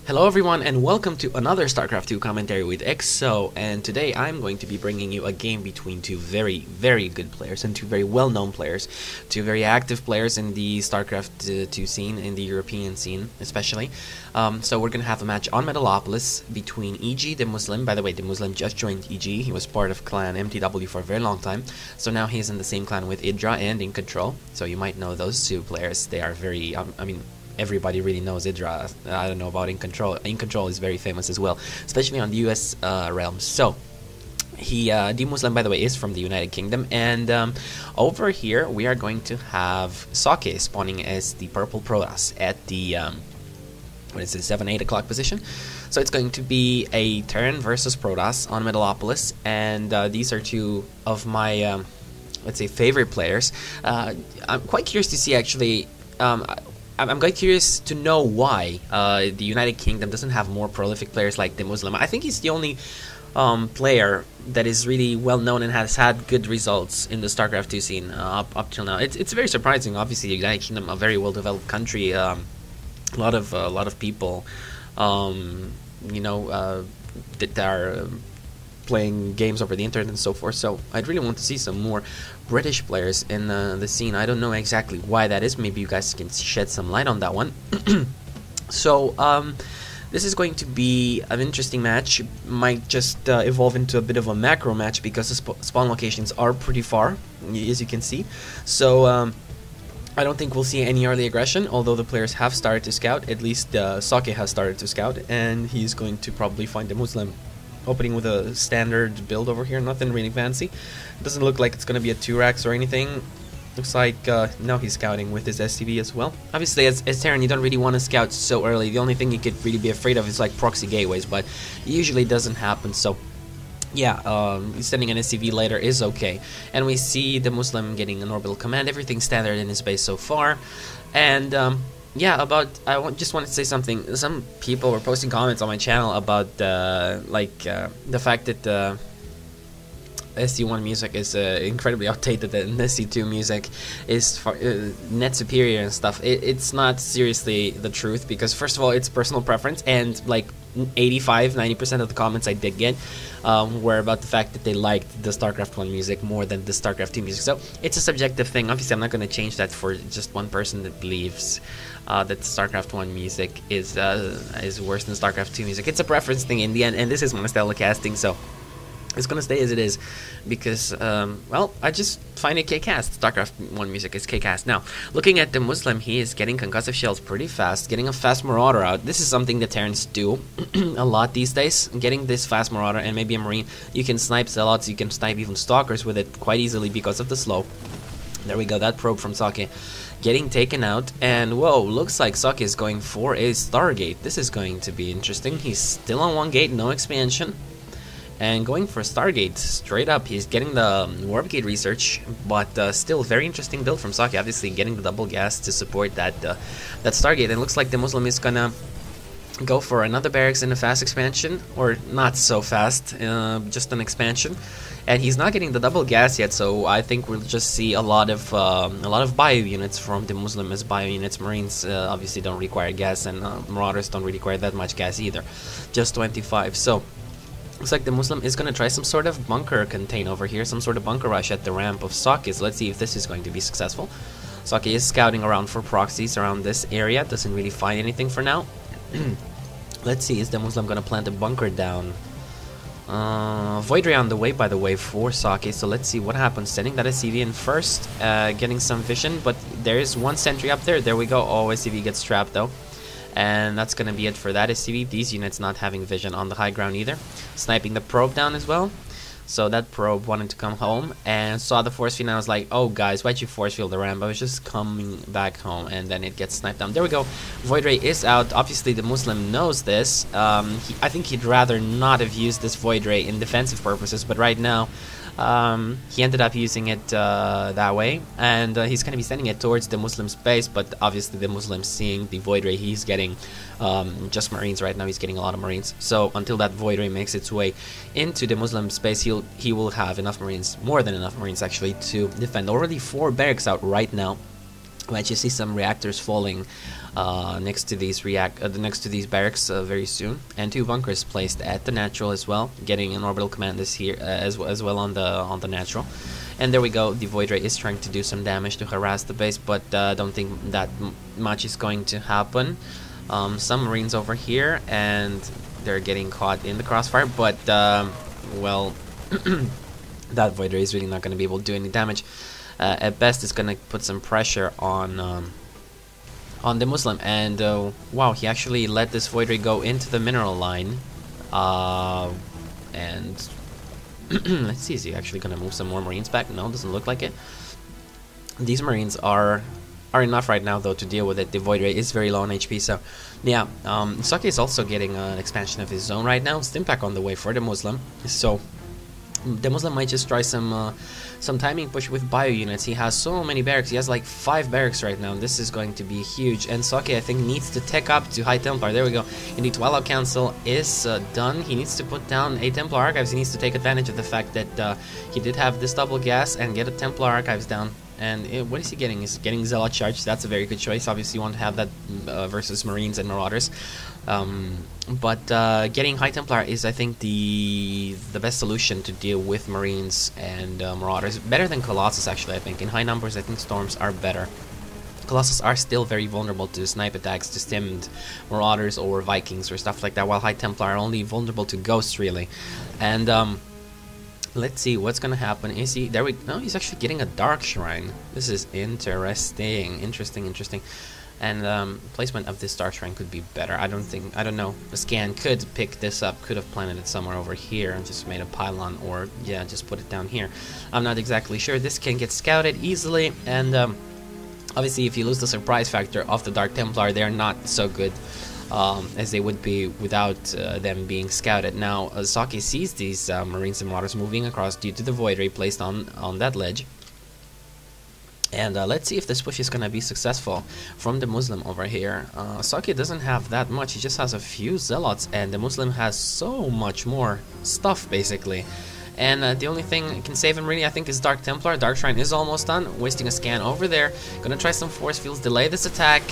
Hello everyone and welcome to another StarCraft 2 commentary with EXO, and today I'm going to be bringing you a game between two very good players and two very well-known players, two very active players in the StarCraft 2 scene, in the European scene especially. So we're going to have a match on Metalopolis between EG, Demuslim. By the way, Demuslim just joined EG. He was part of clan MTW for a very long time, so now he's in the same clan with Idra and In Control, so you might know those two players. They are very, everybody really knows Idra. I don't know about In Control. In Control is very famous as well, especially on the US realms. So, Demuslim, by the way, is from the United Kingdom, and over here we are going to have Socke spawning as the purple Protoss at the, 7-8 o'clock position. So it's going to be a Terran versus Protoss on Metalopolis, and these are two of my, let's say, favorite players. I'm quite curious to see, actually, I'm quite curious to know why the United Kingdom doesn't have more prolific players like Demuslim. I think he's the only player that is really well known and has had good results in the StarCraft 2 scene up till now. It's very surprising. Obviously, the United Kingdom, a very well developed country, a lot of people, that are playing games over the internet and so forth. So I'd really want to see some more British players in the scene. I don't know exactly why that is. Maybe you guys can shed some light on that one. So this is going to be an interesting match. Might just evolve into a bit of a macro match because the spawn locations are pretty far, as you can see. So I don't think we'll see any early aggression, although the players have started to scout. At least Socke has started to scout, and he's going to probably find a Muslim opening with a standard build over here. Nothing really fancy. Doesn't look like it's going to be a 2-racks or anything. Looks like now he's scouting with his SCV as well. Obviously, as Terran, you don't really want to scout so early. The only thing you could really be afraid of is like proxy gateways, but it usually doesn't happen. So yeah, sending an SCV later is okay. And we see Demuslim getting an orbital command. Everything's standard in his base so far. And yeah, just wanted to say something. Some people were posting comments on my channel about the fact that SC1 music is incredibly outdated and SC2 music is net superior and stuff. It's not seriously the truth, because first of all, it's personal preference, and like 85–90% of the comments I did get were about the fact that they liked the StarCraft 1 music more than the StarCraft 2 music. So it's a subjective thing. Obviously, I'm not going to change that for just one person that believes that StarCraft 1 music is worse than StarCraft 2 music. It's a preference thing in the end, and this is my style of casting, so it's gonna stay as it is, because well, I just find it K-cast. StarCraft 1 music is K-cast. Now, looking at Demuslim, he is getting concussive shells pretty fast, getting a fast Marauder out. This is something that Terrans do a lot these days, getting this fast Marauder and maybe a Marine. You can snipe Zealots, you can snipe even Stalkers with it quite easily because of the slow. There we go, that probe from Socke getting taken out, and whoa, looks like Socke is going for a Stargate. This is going to be interesting. He's still on one gate, no expansion, and going for a Stargate straight up. He's getting the Warp Gate research, but still very interesting build from Socke. Obviously getting the double gas to support that Stargate. And it looks like the Muslim is gonna go for another barracks in a fast expansion, or not so fast, just an expansion. And he's not getting the double gas yet, so I think we'll just see a lot of bio units from the Muslim as bio units. Marines obviously don't require gas, and Marauders don't really require that much gas either, just 25. So looks like the Muslim is going to try some sort of bunker contain over here, some sort of bunker rush at the ramp of Socke. So let's see if this is going to be successful. Socke is scouting around for proxies around this area, doesn't really find anything for now. Let's see, is the Muslim going to plant a bunker down? Void Ray on the way, by the way, for Socke, so let's see what happens. Sending that SCV in first, getting some vision, but there is one sentry up there. There we go. Oh, SCV gets trapped though. And that's going to be it for that SCV. These units not having vision on the high ground either. Sniping the probe down as well. So that probe wanted to come home and saw the force field, and I was like, oh guys, why'd you force field the ramp? I was just coming back home, and then it gets sniped down. There we go. Void Ray is out. Obviously the Muslim knows this. I think he'd rather not have used this Void Ray in defensive purposes, but right now he ended up using it that way, and he's going to be sending it towards the Muslim space, but obviously the Muslim seeing the Void Ray, he's getting just Marines right now. He's getting a lot of Marines, so until that Void Ray makes its way into the Muslim space, he will have enough Marines, more than enough Marines actually, to defend. Already 4 barracks out right now. We actually see some reactors falling next to these barracks very soon, and 2 bunkers placed at the natural as well, getting an orbital command this here as well on the natural. And there we go. The Void Ray is trying to do some damage to harass the base, but don't think that much is going to happen. Some Marines over here, and they're getting caught in the crossfire, but well, that Void Ray is really not going to be able to do any damage. At best, it's going to put some pressure on the Muslim, and wow, he actually let this Void Ray go into the mineral line, and let's see, is he actually going to move some more Marines back? No, doesn't look like it. These Marines are enough right now, though, to deal with it. The Void Ray is very low on HP, so yeah. Socke is also getting an expansion of his zone right now. Stimpack on the way for the Muslim, so the Muslim might just try some timing push with bio units. He has so many barracks. He has like 5 barracks right now. This is going to be huge. And Socke, I think, needs to tech up to High Templar. There we go. And the Twilight Council is done. He needs to put down a Templar Archives. He needs to take advantage of the fact that he did have this double gas and get a Templar Archives down. And what is he getting? He's getting Zealot Charge. That's a very good choice. Obviously, you want to have that versus Marines and Marauders. But getting High Templar is, I think, the best solution to deal with Marines and Marauders. Better than Colossus, actually, I think. In high numbers, I think Storms are better. Colossus are still very vulnerable to snipe attacks, to stimmed Marauders or Vikings or stuff like that, while High Templar are only vulnerable to Ghosts, really. And let's see what's gonna happen. Is he there? No, he's actually getting a Dark Shrine. This is interesting. Interesting. And placement of this Dark Shrine could be better. I don't know. A scan could pick this up, could have planted it somewhere over here and just made a pylon, or yeah, just put it down here. I'm not exactly sure. This can get scouted easily, and obviously if you lose the surprise factor of the Dark Templar, they're not so good as they would be without them being scouted. Now, Socke sees these Marines and Marauders moving across due to the Void Ray placed on that ledge. And let's see if this push is going to be successful from the Muslim over here. Socke doesn't have that much. He just has a few Zealots, and the Muslim has so much more stuff, basically. And the only thing that can save him, really, I think, is Dark Templar. Dark Shrine is almost done. Wasting a scan over there. Gonna try some Force Fields, delay this attack.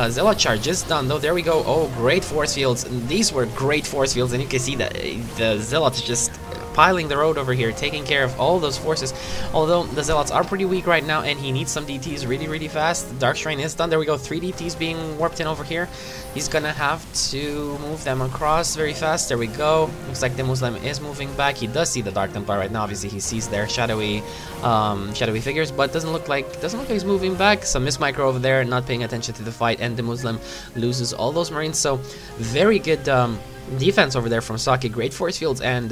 Zealot Charge is done, though. There we go. Oh, great Force Fields. And these were great Force Fields, and you can see that the Zealots just piling the road over here, taking care of all those forces. Although the Zealots are pretty weak right now, and he needs some DTs really fast. The Dark Shrine is done. There we go. 3 DTs being warped in over here. He's gonna have to move them across very fast. There we go. Looks like the Muslim is moving back. He does see the Dark Templar right now. Obviously, he sees their shadowy figures, but doesn't look like he's moving back. Some Miss Micro over there, not paying attention to the fight, and the Muslim loses all those Marines. So very good defense over there from Socke. Great force fields, and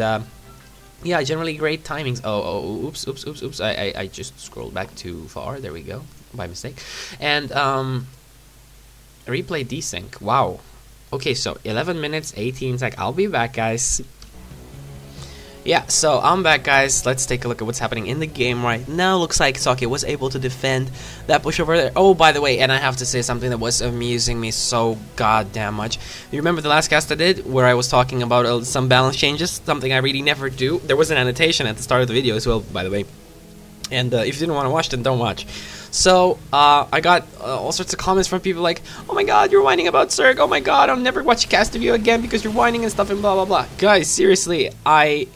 yeah, generally great timings. Oops. I just scrolled back too far. There we go, by mistake. And replay desync. Wow. Okay, so 11 minutes, 18 seconds. I'll be back, guys. Yeah, so I'm back, guys. Let's take a look at what's happening in the game right now. Looks like Socke was able to defend that push over there. Oh, by the way, and I have to say something that was amusing me so goddamn much. You remember the last cast I did where I was talking about some balance changes? Something I really never do. There was an annotation at the start of the video as well, by the way. And if you didn't want to watch, then don't watch. So, I got all sorts of comments from people like, oh my god, you're whining about Zerg, oh my god, I'll never watch a cast of you again because you're whining and stuff and blah blah blah. Guys, seriously, I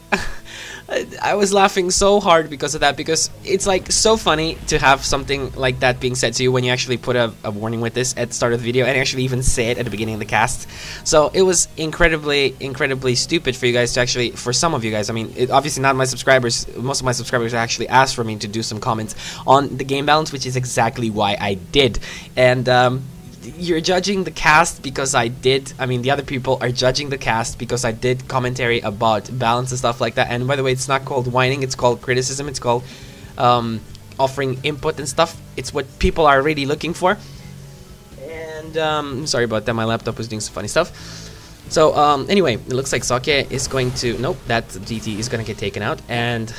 was laughing so hard because of that, because it's like so funny to have something like that being said to you when you actually put a warning with this at the start of the video and actually even say it at the beginning of the cast. So it was incredibly stupid for you guys to actually, for some of you guys, I mean, obviously not my subscribers, most of my subscribers actually asked for me to do some comments on the game balance, which is exactly why I did. And you're judging the cast because I did. I mean, the other people are judging the cast because I did commentary about balance and stuff like that. And by the way, it's not called whining, it's called criticism, it's called offering input and stuff. It's what people are really looking for. And sorry about that, my laptop was doing some funny stuff. So anyway, it looks like Socke is going to, nope, that DT is going to get taken out. And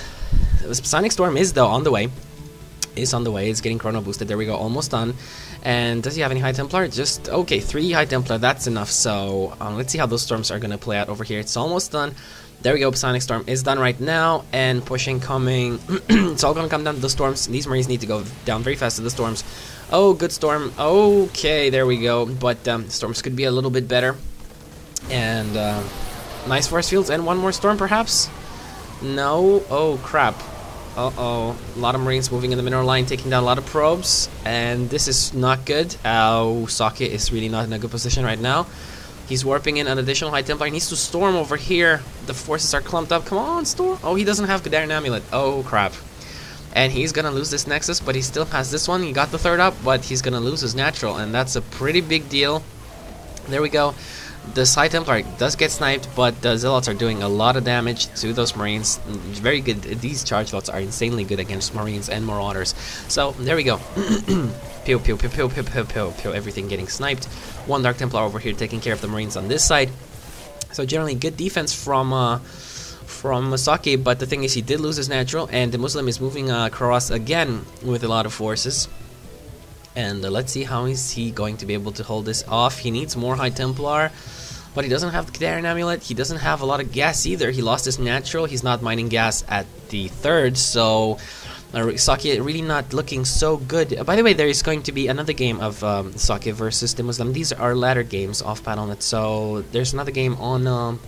Sonic Storm is though on the way. Is on the way. It's getting chrono boosted. There we go, almost done. And does he have any High Templar? Just okay, 3 High Templar, that's enough. So let's see how those storms are gonna play out over here. It's almost done. There we go, Sonic Storm is done right now, and pushing coming. It's all gonna come down to the storms. These Marines need to go down very fast to the storms. Oh, good storm. Okay, there we go. But storms could be a little bit better. And nice force fields and one more storm perhaps? No. Oh, crap. Uh-oh. A lot of Marines moving in the mineral line, taking down a lot of probes. And this is not good. Oh, Socke is really not in a good position right now. He's warping in an additional High Templar. He needs to storm over here. The forces are clumped up. Come on, storm. Oh, he doesn't have Guderian Amulet. Oh, crap. And he's gonna lose this Nexus, but he still has this one. He got the third up, but he's gonna lose his natural, and that's a pretty big deal. There we go. The High Templar does get sniped, but the Zealots are doing a lot of damage to those Marines. Very good. These charge lots are insanely good against Marines and Marauders. So, there we go. Pew, pew, pew, pew, pew, pew, pew, pew. Everything getting sniped. One Dark Templar over here taking care of the Marines on this side. So, generally, good defense from Socke, but the thing is he did lose his natural, and the Muslim is moving across again with a lot of forces. And let's see how is he going to be able to hold this off. He needs more High Templar, but he doesn't have the Guderian Amulet. He doesn't have a lot of gas either. He lost his natural. He's not mining gas at the third, so Socke really not looking so good. By the way, there is going to be another game of Socke versus Demuslim. These are ladder games off Battle.net, so there's another game on, don't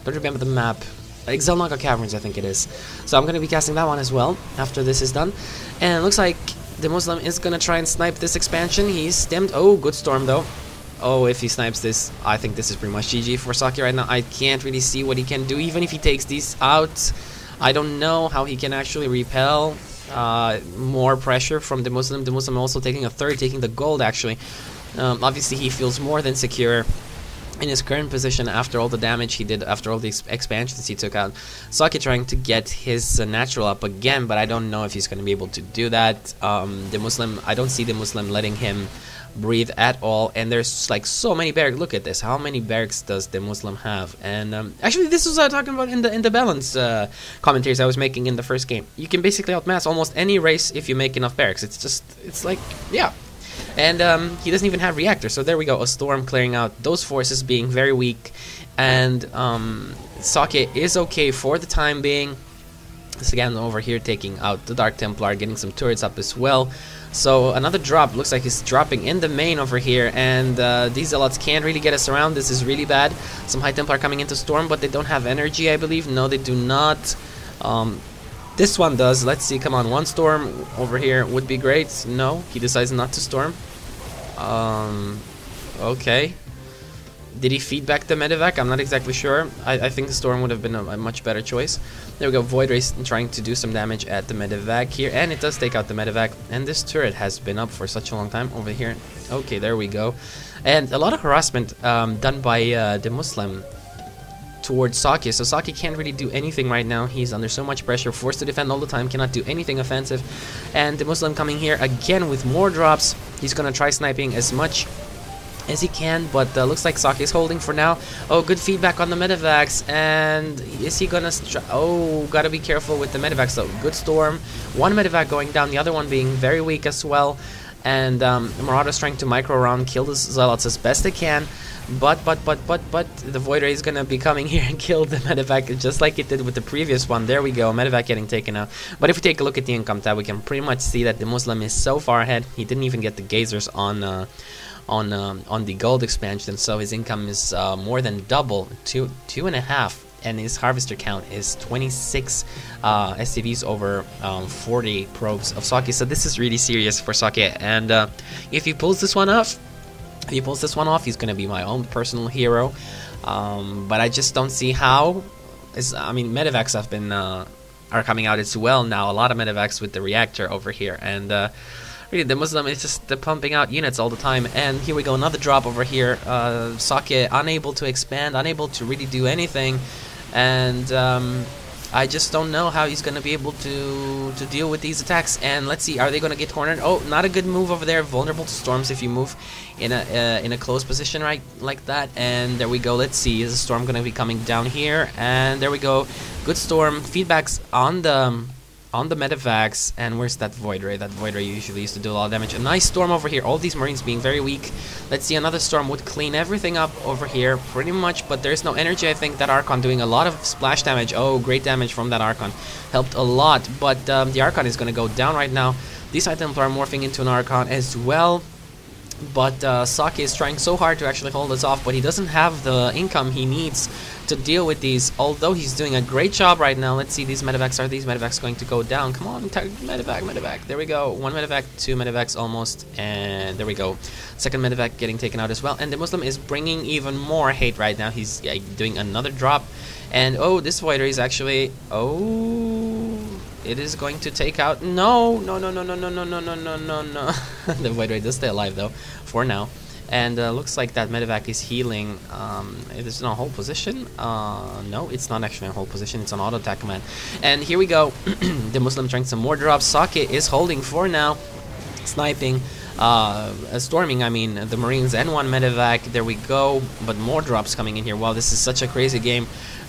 remember the map, Xelnaga Caverns, I think it is. So I'm going to be casting that one as well after this is done. And it looks like the Muslim is going to try and snipe this expansion. He's stemmed. Oh, good storm though. Oh, if he snipes this, I think this is pretty much GG for Socke right now. I can't really see what he can do. Even if he takes these out, I don't know how he can actually repel more pressure from the Muslim. The Muslim also taking a third, taking the gold actually. Obviously, he feels more than secure in his current position after all the damage he did, after all these expansions he took out. Socke trying to get his natural up again, but I don't know if he's going to be able to do that. The Muslim, I don't see the Muslim letting him breathe at all, and there's like so many barracks. Look at this, how many barracks does the Muslim have? And actually this was talking about in the balance commentaries I was making in the first game. You can basically outmass almost any race if you make enough barracks. It's like, yeah. And he doesn't even have reactor, so there we go, a storm clearing out those forces being very weak. And Socke is okay for the time being. This again over here taking out the Dark Templar, getting some turrets up as well. So another drop, looks like he's dropping in the main over here, and these Zealots can't really get us around. This is really bad. Some High Templar coming into storm, but they don't have energy, I believe. No, they do not. This one does. Let's see, come on, one storm over here would be great. No, he decides not to storm. Okay. Did he feed back the medevac? I'm not exactly sure. I think the storm would have been a much better choice. There we go, Void Race trying to do some damage at the medevac here, and it does take out the medevac. And this turret has been up for such a long time over here. Okay, there we go. And a lot of harassment done by the Muslim towards Socke, so Socke can't really do anything right now. He's under so much pressure, forced to defend all the time, cannot do anything offensive. And the Muslim coming here again with more drops. He's gonna try sniping as much as he can, but looks like Socke is holding for now. Oh, good feedback on the medevacs, and is he gonna oh, gotta be careful with the medevacs. So good storm, one medevac going down, the other one being very weak as well. And the Marauders trying to micro around, kill the Zealots as best they can. But the Void Ray is gonna be coming here and kill the medevac just like it did with the previous one. There we go, medevac getting taken out. But if we take a look at the income tab, we can pretty much see that the Muslim is so far ahead. He didn't even get the gazers on the gold expansion, so his income is more than double, two and a half. And his harvester count is 26 SCVs over 40 probes of Socke. So this is really serious for Socke. And if he pulls this one off, he's going to be my own personal hero. But I just don't see how. I mean, medevacs have been are coming out as well now. A lot of medevacs with the reactor over here. And really, the Muslim is just pumping out units all the time. And here we go, another drop over here. Socke unable to expand, unable to really do anything. And I just don't know how he's going to be able to deal with these attacks. And let's see, are they going to get cornered? Oh, not a good move over there. Vulnerable to storms if you move in a close position right like that. And there we go. Let's see, is the storm going to be coming down here? And there we go. Good storm. Feedbacks on the on the medevacs. And where's that Void Ray? That Void Ray usually used to do a lot of damage. A nice storm over here. All these Marines being very weak. Let's see, another storm would clean everything up over here pretty much, but there's no energy. I think that Archon doing a lot of splash damage. Oh, great damage from that Archon. Helped a lot, but the Archon is going to go down right now. These items are morphing into an Archon as well. But Socke is trying so hard to actually hold us off, but he doesn't have the income he needs to deal with these, although he's doing a great job right now. Let's see, these medevacs, are these medevacs going to go down? Come on, medevac, there we go. One medevac, two medevacs almost, and there we go. Second medevac getting taken out as well, and Demuslim is bringing even more hate right now. He's doing another drop, and oh, this Void Ray is actually, oh, it is going to take out, no. The Void Ray does stay alive though, for now. And looks like that medevac is healing. It is in a hold position. No, it's not actually in a hold position. It's an auto attack command. And here we go. Demuslim trying some more drops. Socke is holding for now. Sniping. Storming, I mean, the Marines and one medevac. There we go. But more drops coming in here. Wow, this is such a crazy game.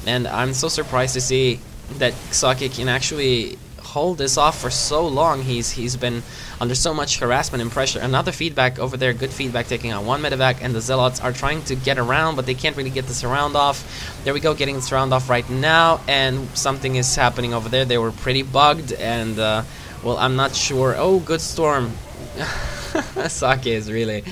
And I'm so surprised to see that Socke can actually hold this off for so long. He's been under so much harassment and pressure. Another feedback over there, good feedback, taking out one medevac, and the Zealots are trying to get around, but they can't really get this round off. There we go, getting this round off right now, and something is happening over there. They were pretty bugged, and well, I'm not sure. Oh, good storm. Socke is really,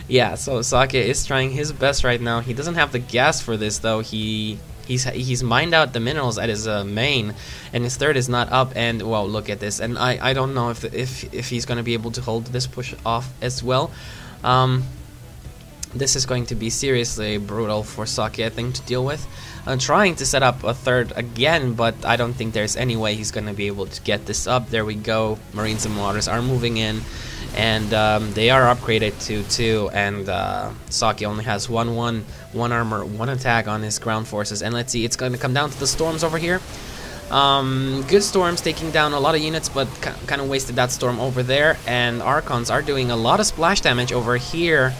yeah, so Socke is trying his best right now. He doesn't have the gas for this though. He's mined out the minerals at his main, and his third is not up. And well, look at this. And I don't know if he's gonna be able to hold this push off as well. This is going to be seriously brutal for Socke, I think, to deal with. Trying to set up a third again, but I don't think there's any way he's gonna be able to get this up. There we go. Marines and Marauders are moving in, and they are upgraded to 2, and Socke only has one armor, 1 attack on his ground forces. And let's see, it's going to come down to the storms over here. Good storms taking down a lot of units, but kind of wasted that storm over there. And Archons are doing a lot of splash damage over here.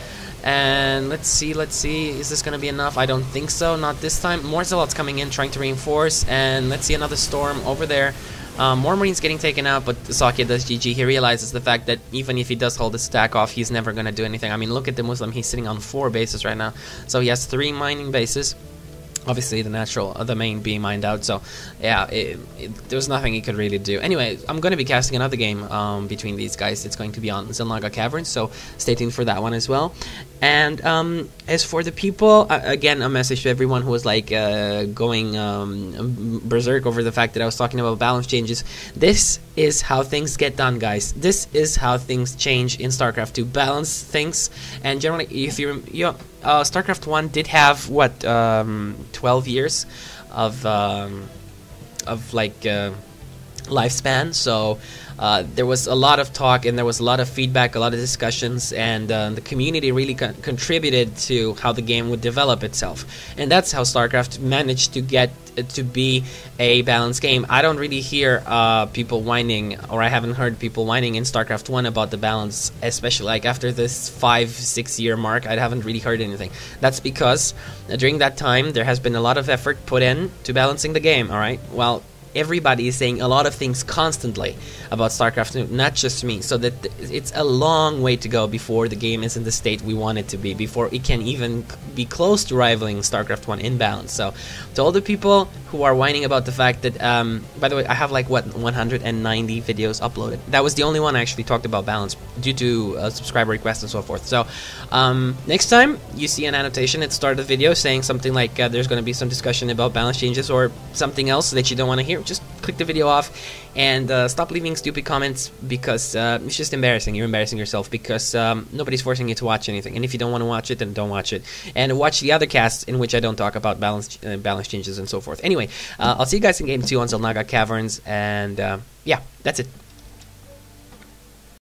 And let's see, is this going to be enough? I don't think so, not this time. More Zealots coming in, trying to reinforce, and let's see another storm over there. More Marines getting taken out, but Socke does GG. He realizes the fact that even if he does hold his stack off, he's never going to do anything. I mean, look at the Muslim. He's sitting on 4 bases right now. So he has 3 mining bases. Obviously, the main being mined out. So, yeah, there was nothing he could really do. Anyway, I'm going to be casting another game between these guys. It's going to be on Xel'Naga Caverns, so stay tuned for that one as well. And as for the people, again, a message to everyone who was like going berserk over the fact that I was talking about balance changes. This is how things get done, guys. This is how things change in StarCraft 2. Balance things, and generally, if StarCraft 1 did have what 12 years of like lifespan, so there was a lot of talk, and there was a lot of feedback, a lot of discussions, and the community really contributed to how the game would develop itself. And that's how StarCraft managed to get to be a balanced game. I don't really hear people whining, or I haven't heard people whining in StarCraft 1 about the balance, especially like after this 5-6 year mark. I haven't really heard anything. That's because during that time there has been a lot of effort put in to balancing the game, alright? Well, everybody is saying a lot of things constantly about StarCraft 2, not just me, so that it's a long way to go before the game is in the state we want it to be, before it can even be close to rivaling StarCraft 1 in balance. So to all the people who are whining about the fact that, by the way, I have like, what, 190 videos uploaded. That was the only one I actually talked about balance due to subscriber requests and so forth. So next time you see an annotation at the start of the video saying something like there's going to be some discussion about balance changes or something else that you don't want to hear, just click the video off and stop leaving stupid comments, because it's just embarrassing. You're embarrassing yourself, because nobody's forcing you to watch anything, and if you don't want to watch it, then don't watch it, and watch the other casts in which I don't talk about balance changes and so forth. Anyway, I'll see you guys in game 2 on Xel'Naga Caverns, and yeah, that's it.